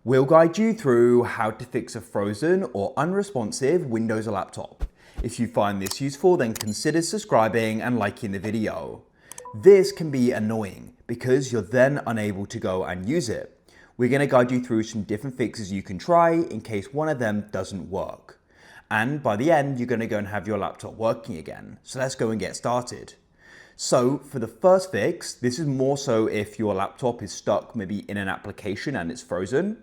We'll guide you through how to fix a frozen or unresponsive Windows or laptop. If you find this useful, then consider subscribing and liking the video. This can be annoying because you're then unable to go and use it. We're going to guide you through some different fixes you can try in case one of them doesn't work. And by the end, you're going to go and have your laptop working again. So let's go and get started. So for the first fix, this is more so if your laptop is stuck maybe in an application and it's frozen.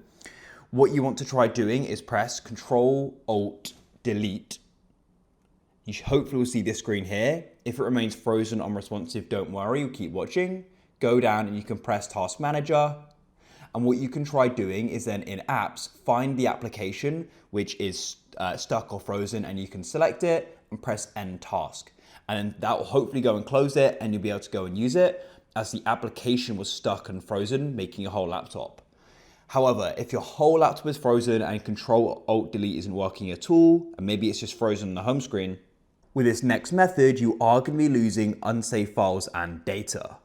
What you want to try doing is press Control-Alt-Delete. You hopefully will see this screen here. If it remains frozen unresponsive, don't worry, you'll keep watching. Go down and you can press Task Manager. And what you can try doing is then in Apps, find the application which is stuck or frozen, and you can select it and press End Task. And then that will hopefully go and close it and you'll be able to go and use it as the application was stuck and frozen, making your whole laptop. However, if your whole laptop is frozen and Control-Alt-Delete isn't working at all, and maybe it's just frozen on the home screen, with this next method, you are going to be losing unsafe files and data.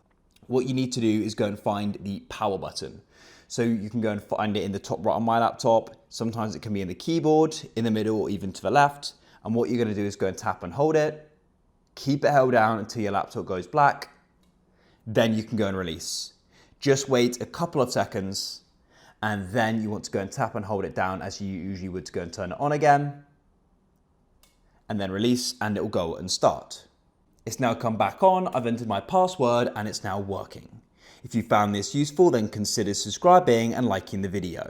What you need to do is go and find the power button. So you can go and find it in the top right on my laptop. Sometimes it can be in the keyboard, in the middle, or even to the left. And what you're going to do is go and tap and hold it. Keep it held down until your laptop goes black. Then you can go and release. Just wait a couple of seconds. And then you want to go and tap and hold it down as you usually would to go and turn it on again. And then release, and it will go and start. It's now come back on. I've entered my password and it's now working. If you found this useful, then consider subscribing and liking the video.